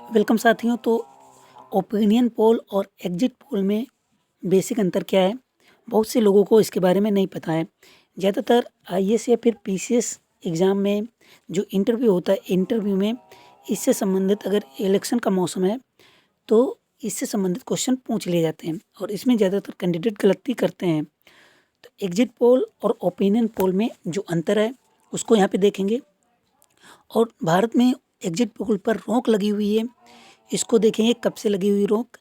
Welcome साथियों। तो opinion poll और एग्जिट पोल में बेसिक अंतर क्या है, बहुत से लोगों को इसके बारे में नहीं पता है। ज़्यादातर आईएएस या फिर पीसीएस एग्ज़ाम में जो इंटरव्यू होता है, इंटरव्यू में इससे संबंधित अगर इलेक्शन का मौसम है तो इससे संबंधित क्वेश्चन पूछ लिए जाते हैं और इसमें ज़्यादातर कैंडिडेट गलती करते हैं। तो एग्जिट पोल और ओपिनियन पोल में जो अंतर है उसको यहाँ पे देखेंगे। और भारत में एग्जिट पोल पर रोक लगी हुई है, इसको देखेंगे कब से लगी हुई रोक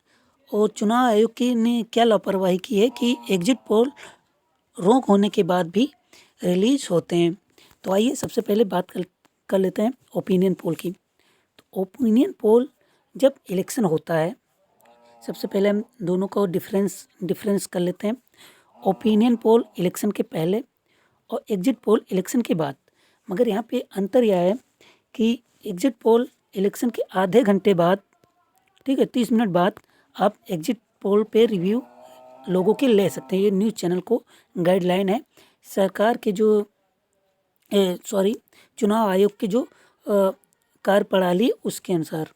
और चुनाव आयोग की ने क्या लापरवाही की है कि एग्जिट पोल रोक होने के बाद भी रिलीज होते हैं। तो आइए सबसे पहले बात कर लेते हैं ओपिनियन पोल की। तो ओपिनियन पोल जब इलेक्शन होता है, सबसे पहले हम दोनों को डिफरेंस कर लेते हैं। ओपिनियन पोल इलेक्शन के पहले और एग्जिट पोल इलेक्शन के बाद। मगर यहाँ पे अंतर यह है कि एग्जिट पोल इलेक्शन के आधे घंटे बाद, ठीक है, 30 मिनट बाद आप एग्जिट पोल पे रिव्यू लोगों के ले सकते हैं। ये न्यूज़ चैनल को गाइडलाइन है सरकार के जो चुनाव आयोग के जो कार्यप्रणाली उसके अनुसार।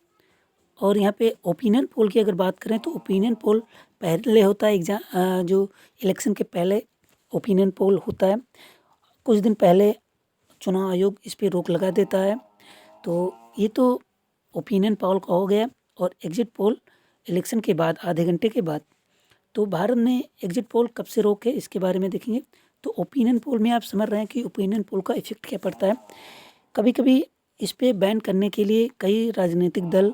और यहाँ पे ओपिनियन पोल की अगर बात करें तो ओपिनियन पोल पहले होता है एग्जाम जो इलेक्शन के पहले ओपिनियन पोल होता है। कुछ दिन पहले चुनाव आयोग इस पर रोक लगा देता है। तो ये तो ओपिनियन पोल का हो गया। और एग्जिट पोल इलेक्शन के बाद आधे घंटे के बाद। तो भारत में एग्जिट पोल कब से रोक है इसके बारे में देखेंगे। तो ओपिनियन पोल में आप समझ रहे हैं कि ओपिनियन पोल का इफेक्ट क्या पड़ता है। कभी कभी इस पे बैन करने के लिए कई राजनीतिक दल,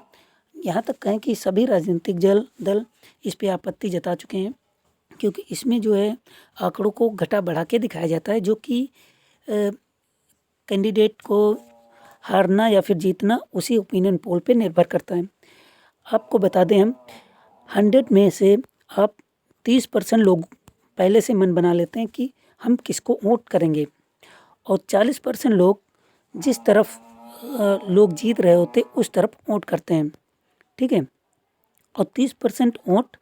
यहाँ तक कहें कि सभी राजनीतिक दल इस पे आपत्ति जता चुके हैं, क्योंकि इसमें जो है आंकड़ों को घटा बढ़ा के दिखाया जाता है, जो कि कैंडिडेट को हारना या फिर जीतना उसी ओपिनियन पोल पे निर्भर करता है। आपको बता दें, हम 100 में से आप 30% लोग पहले से मन बना लेते हैं कि हम किसको वोट करेंगे, और 40% लोग जिस तरफ लोग जीत रहे होते उस तरफ वोट करते हैं, ठीक है। और 30% वोट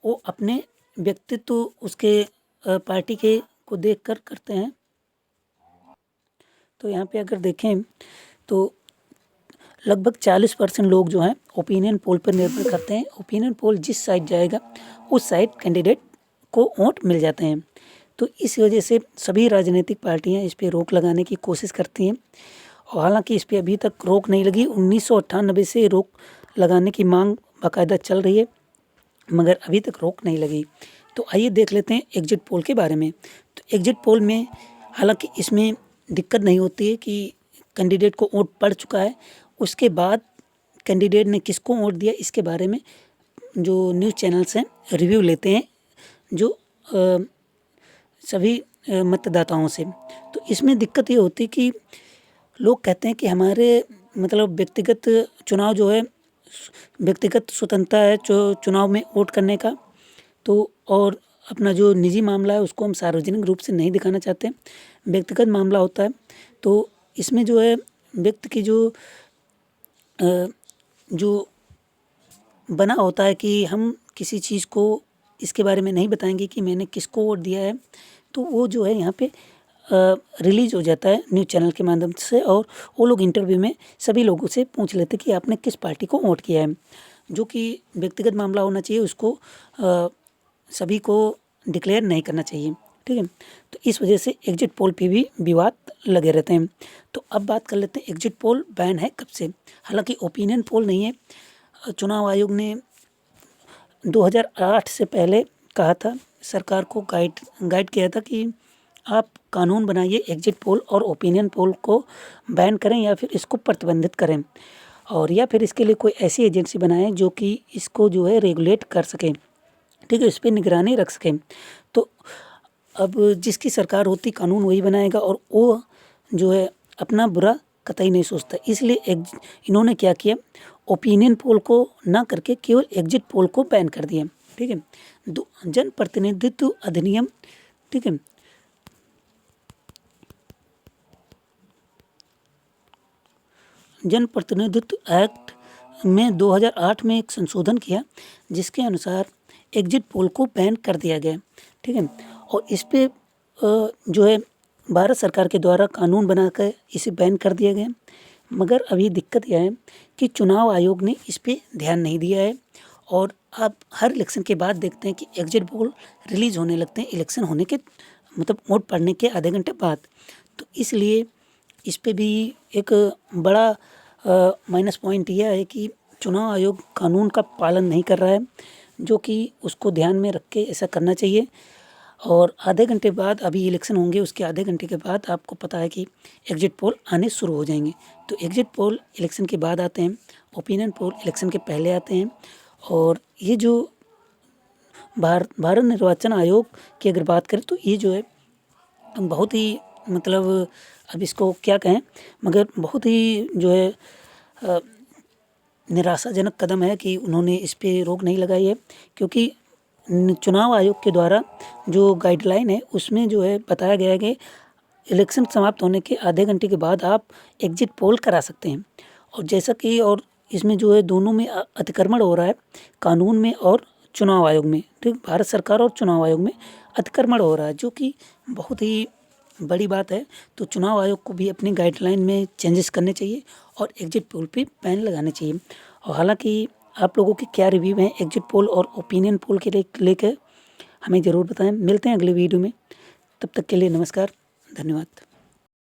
वो अपने व्यक्तित्व उसके पार्टी के को देख कर करते हैं। तो यहाँ पे अगर देखें तो लगभग 40% लोग जो हैं ओपिनियन पोल पर निर्भर करते हैं। ओपिनियन पोल जिस साइड जाएगा उस साइड कैंडिडेट को वोट मिल जाते हैं। तो इस वजह से सभी राजनीतिक पार्टियां इस पर रोक लगाने की कोशिश करती हैं, और हालांकि इस पर अभी तक रोक नहीं लगी। 1998 से रोक लगाने की मांग बाकायदा चल रही है, मगर अभी तक रोक नहीं लगी। तो आइए देख लेते हैं एग्जिट पोल के बारे में। तो एग्जिट पोल में हालांकि इसमें दिक्कत नहीं होती है कि कैंडिडेट को वोट पड़ चुका है, उसके बाद कैंडिडेट ने किसको वोट दिया इसके बारे में जो न्यूज़ चैनल्स हैं रिव्यू लेते हैं, जो सभी मतदाताओं से। तो इसमें दिक्कत ये होती है कि लोग कहते हैं कि हमारे मतलब व्यक्तिगत चुनाव जो है, व्यक्तिगत स्वतंत्रता है जो चुनाव में वोट करने का, तो और अपना जो निजी मामला है उसको हम सार्वजनिक रूप से नहीं दिखाना चाहते, व्यक्तिगत मामला होता है। तो इसमें जो है व्यक्ति की जो बना होता है कि हम किसी चीज़ को इसके बारे में नहीं बताएंगे कि मैंने किसको वोट दिया है, तो वो जो है यहाँ पे रिलीज़ हो जाता है न्यूज़ चैनल के माध्यम से, और वो लोग इंटरव्यू में सभी लोगों से पूछ लेते कि आपने किस पार्टी को वोट किया है। जो कि व्यक्तिगत मामला होना चाहिए, उसको सभी को डिक्लेयर नहीं करना चाहिए, ठीक है। तो इस वजह से एग्जिट पोल पे भी विवाद लगे रहते हैं। तो अब बात कर लेते हैं एग्जिट पोल बैन है कब से। हालांकि ओपिनियन पोल नहीं है, चुनाव आयोग ने 2008 से पहले कहा था, सरकार को गाइड किया था कि आप कानून बनाइए एग्जिट पोल और ओपिनियन पोल को बैन करें या फिर इसको प्रतिबंधित करें, और या फिर इसके लिए कोई ऐसी एजेंसी बनाएं जो कि इसको जो है रेगुलेट कर सकें, ठीक है, इस पर निगरानी रख सकें। तो अब जिसकी सरकार होती कानून वही बनाएगा, और वो जो है अपना बुरा कतई नहीं सोचता। इसलिए इन्होंने क्या किया, ओपिनियन पोल को ना करके केवल एग्जिट पोल को बैन कर दिया, ठीक है। जन प्रतिनिधित्व अधिनियम, ठीक है, जन प्रतिनिधित्व एक्ट में 2008 में एक संशोधन किया, जिसके अनुसार एग्जिट पोल को बैन कर दिया गया, ठीक है। और इस पे जो है भारत सरकार के द्वारा कानून बनाकर इसे बैन कर दिया गया। मगर अभी दिक्कत यह है कि चुनाव आयोग ने इस पे ध्यान नहीं दिया है और अब हर इलेक्शन के बाद देखते हैं कि एग्जिट पोल रिलीज़ होने लगते हैं इलेक्शन होने के मतलब वोट पड़ने के आधे घंटे बाद। तो इसलिए इस पे भी एक बड़ा माइनस पॉइंट यह है कि चुनाव आयोग कानून का पालन नहीं कर रहा है, जो कि उसको ध्यान में रख के ऐसा करना चाहिए। और आधे घंटे बाद अभी इलेक्शन होंगे, उसके आधे घंटे के बाद आपको पता है कि एग्जिट पोल आने शुरू हो जाएंगे। तो एग्जिट पोल इलेक्शन के बाद आते हैं, ओपिनियन पोल इलेक्शन के पहले आते हैं। और ये जो भारत निर्वाचन आयोग की अगर बात करें तो ये जो है बहुत ही मतलब अब इसको क्या कहें, मगर बहुत ही जो है निराशाजनक कदम है कि उन्होंने इस पे रोक नहीं लगाई है, क्योंकि चुनाव आयोग के द्वारा जो गाइडलाइन है उसमें जो है बताया गया है कि इलेक्शन समाप्त होने के आधे घंटे के बाद आप एग्जिट पोल करा सकते हैं। और जैसा कि और इसमें जो है दोनों में अतिक्रमण हो रहा है, कानून में और चुनाव आयोग में, ठीक, भारत सरकार और चुनाव आयोग में अतिक्रमण हो रहा है, जो कि बहुत ही बड़ी बात है। तो चुनाव आयोग को भी अपनी गाइडलाइन में चेंजेस करने चाहिए और एग्जिट पोल पे बैन लगाने चाहिए। और हालांकि आप लोगों के क्या रिव्यू हैं एग्जिट पोल और ओपिनियन पोल के लेकर हमें ज़रूर बताएं। मिलते हैं अगले वीडियो में, तब तक के लिए नमस्कार, धन्यवाद।